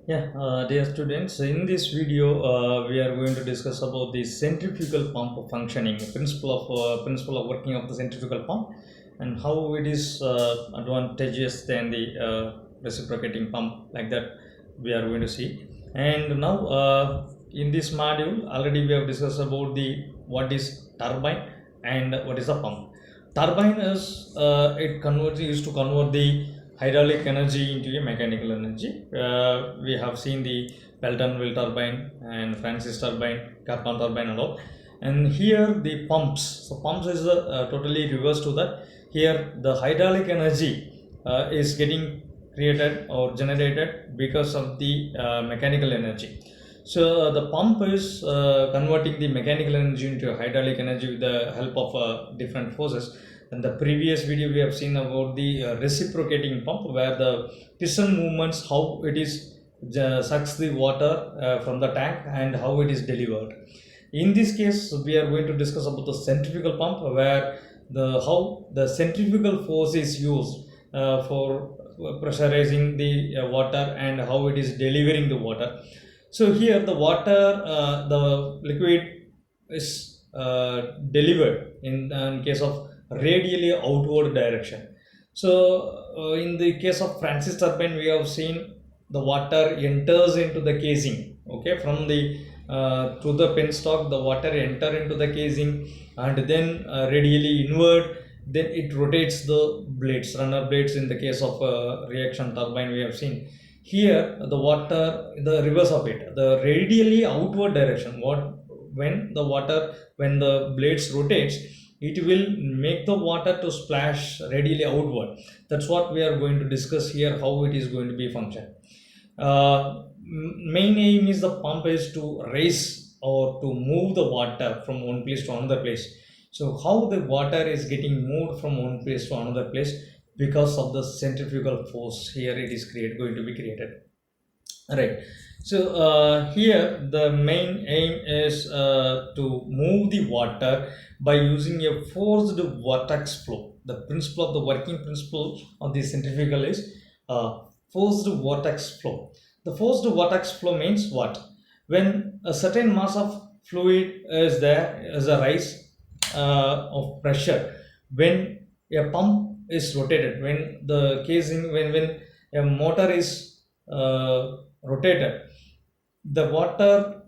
Dear students, in this video, we are going to discuss about the centrifugal pump functioning, principle of working of the centrifugal pump, and how it is advantageous than the reciprocating pump. Like that, we are going to see. And now, in this module, already we have discussed about the what is turbine and what is a pump. Turbine is it converts used to convert the hydraulic energy into a mechanical energy. We have seen the Pelton wheel turbine and Francis turbine, Carpan turbine and all. And here the pumps. So pumps is totally reverse to that. Here the hydraulic energy is getting created or generated because of the mechanical energy. So the pump is converting the mechanical energy into hydraulic energy with the help of different forces. In the previous video, we have seen about the reciprocating pump, where the piston movements, how it is sucks the water from the tank and how it is delivered. In this case, we are going to discuss about the centrifugal pump, where how the centrifugal force is used for pressurizing the water and how it is delivering the water. So here the water, the liquid is delivered in case of radially outward direction. So in the case of Francis turbine, we have seen the water enters into the casing. Okay, from the through the penstock, the water enter into the casing and then radially inward. Then it rotates the blades, runner blades. In the case of reaction turbine, we have seen here the water, the reverse of it, the radially outward direction. When the blades rotates, it will make the water to splash radially outward. That's what we are going to discuss here, how it is going to be function. Main aim is the pump is to raise or to move the water from one place to another place. So how the water is getting moved from one place to another place? Because of the centrifugal force here it is going to be created. Right. So here the main aim is to move the water by using a forced vortex flow. The principle of the working principle of the centrifugal is forced vortex flow. The forced vortex flow means what? When a certain mass of fluid is there, as a rise of pressure, when a pump is rotated, when the casing, when a motor is rotated, the water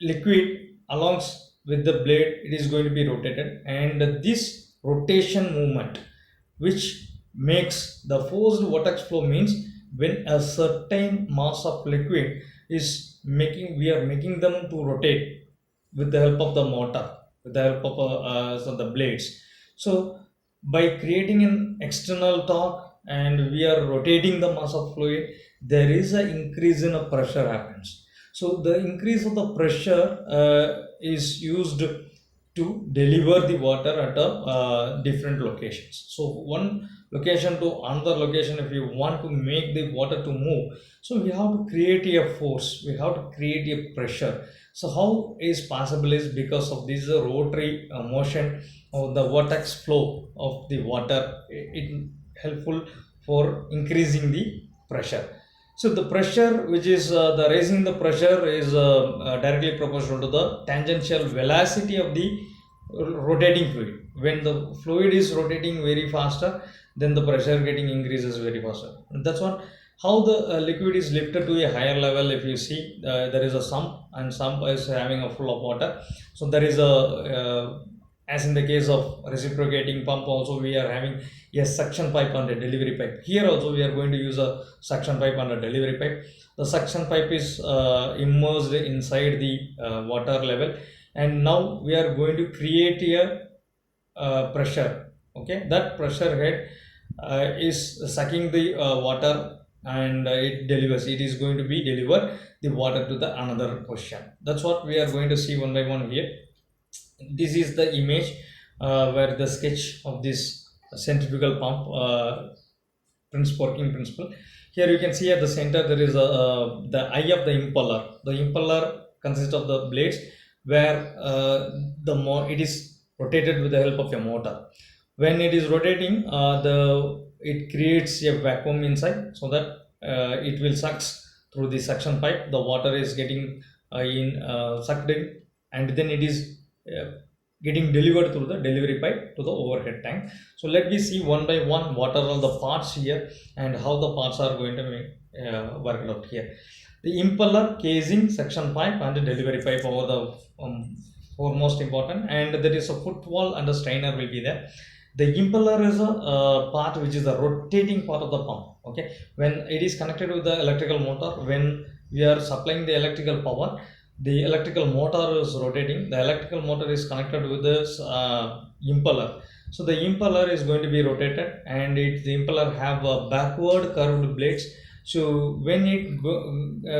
liquid along with the blade, it is going to be rotated, and this rotation movement which makes the forced vortex flow means when a certain mass of liquid is we are making them to rotate with the help of the motor, with the help of the blades. So by creating an external torque and we are rotating the mass of fluid, there is an increase in a pressure happens. So the increase of the pressure is used to deliver the water at different locations. So one location to another location, if you want to make the water to move, so we have to create a force, we have to create a pressure. So how is possible is because of this rotary motion or the vortex flow of the water, it helpful for increasing the pressure. So the pressure, which is the raising the pressure, is directly proportional to the tangential velocity of the rotating fluid. When the fluid is rotating very faster, then the pressure getting increases very faster. And that's what how the liquid is lifted to a higher level. If you see, there is a sump, and sump is having a full of water. So there is a as in the case of reciprocating pump, also we are having a suction pipe and a delivery pipe. Here also we are going to use a suction pipe and a delivery pipe. The suction pipe is immersed inside the water level, and now we are going to create a pressure. Okay, that pressure head is sucking the water, and it is going to be deliver the water to the another position. That's what we are going to see one by one here. This is the image where the sketch of this centrifugal pump working principle. Here you can see at the center there is the eye of the impeller. The impeller consists of the blades, where it is rotated with the help of a motor. When it is rotating, it creates a vacuum inside, so that it will sucks through the suction pipe. The water is getting in sucked in, and then it is getting delivered through the delivery pipe to the overhead tank. So let me see one by one what are all the parts here and how the parts are going to be worked out here. The impeller, casing, suction pipe, and the delivery pipe over the foremost important, and there is a footwall and a strainer will be there. The impeller is a part which is the rotating part of the pump. Okay, when it is connected with the electrical motor, when we are supplying the electrical power, the electrical motor is rotating. The electrical motor is connected with this impeller. So the impeller is going to be rotated, and the impeller have backward curved blades. So when it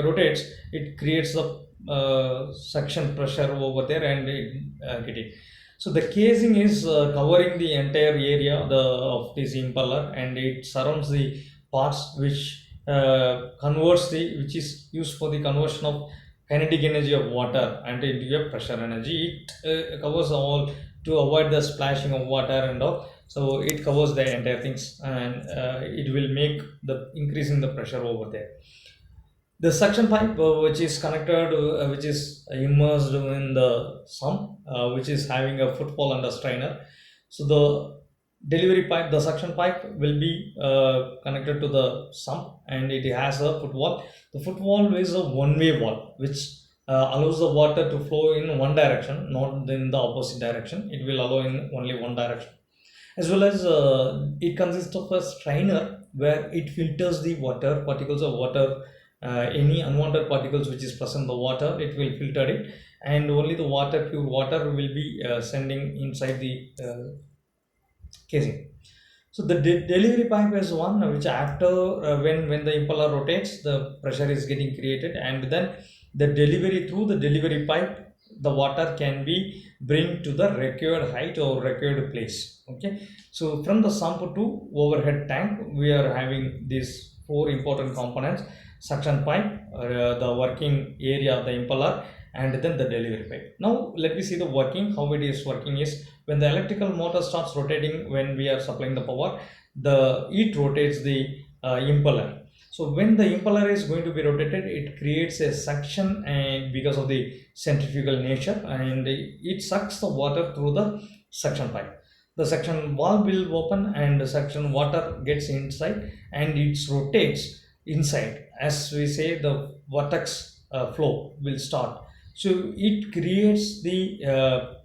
rotates, it creates a suction pressure over there, and it get it. So the casing is covering the entire area of this impeller, and it surrounds the parts which which is used for the conversion of kinetic energy of water and into a pressure energy. It covers all to avoid the splashing of water and all. So it covers the entire things, and it will make the increasing the pressure over there. The suction pipe, which is connected, which is immersed in the sump, which is having a footwall and a strainer. So the delivery pipe, the suction pipe will be connected to the sump, and it has a footwall. The footwall is a one-way wall which allows the water to flow in one direction, not in the opposite direction. It will allow in only one direction. As well as it consists of a strainer where it filters the water, particles of water, any unwanted particles which is present in the water, it will filter it, and only the water, pure water, will be sending inside the casing. So the delivery pipe is one which after when the impeller rotates, the pressure is getting created, and then the delivery through the delivery pipe, the water can be bring to the required height or required place. Okay, so from the sump to overhead tank, we are having these four important components: suction pipe, the working area of the impeller, and then the delivery pipe. Now let me see the working. How it is working is, when the electrical motor starts rotating, when we are supplying the power, it rotates the impeller. So when the impeller is going to be rotated, it creates a suction, and because of the centrifugal nature, and it sucks the water through the suction pipe. The suction valve will open, and the suction water gets inside, and it rotates inside. As we say, the vortex flow will start. So it creates the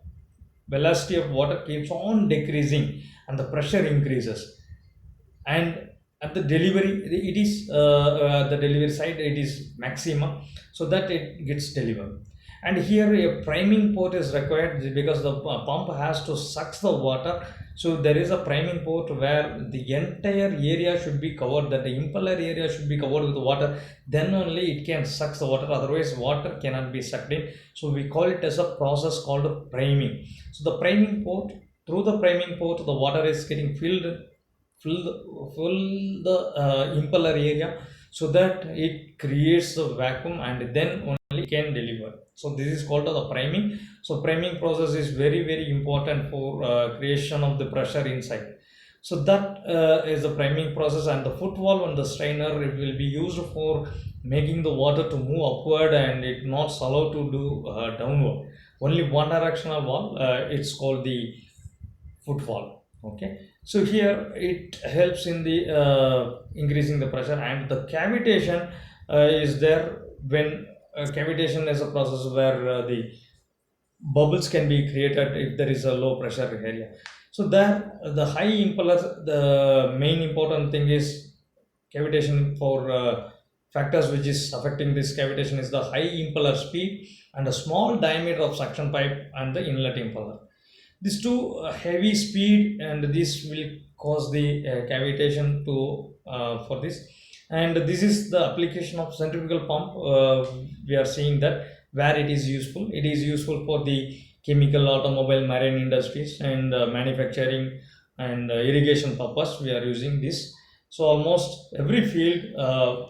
velocity of water keeps on decreasing, and the pressure increases. And at the delivery, it is the delivery side, it is maximum, so that it gets delivered. And here a priming port is required because the pump has to suck the water. So there is a priming port where the entire area should be covered, that the impeller area should be covered with water, then only it can suck the water, otherwise water cannot be sucked in. So we call it as a process called priming. So the priming port, through the priming port, the water is getting fill the impeller area, so that it creates a vacuum, and then only can deliver. So this is called the priming. So priming process is very important for creation of the pressure inside. So that is the priming process. And the footwall and the strainer, it will be used for making the water to move upward, and it not allowed to do downward. Only one directional valve, it's called the footwall. Okay, so here it helps in the increasing the pressure. And the cavitation is there. When cavitation is a process where the bubbles can be created if there is a low pressure area. So there, the high impeller, the main important thing is cavitation. For factors which is affecting this cavitation is the high impeller speed and a small diameter of suction pipe and the inlet impeller. These two heavy speed, and this will cause the cavitation to for this. And this is the application of centrifugal pump. We are seeing that where it is useful. It is useful for the chemical, automobile, marine industries, and manufacturing and irrigation purpose. We are using this. So almost every field,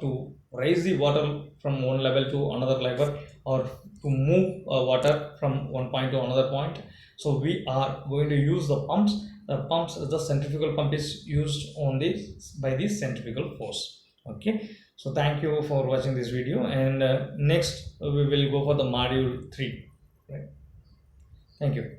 to raise the water from one level to another level, or to move water from one point to another point. So we are going to use the pumps. The centrifugal pump is used on this by this centrifugal force. Okay, So thank you for watching this video, and next we will go for the module 3, right? Thank you.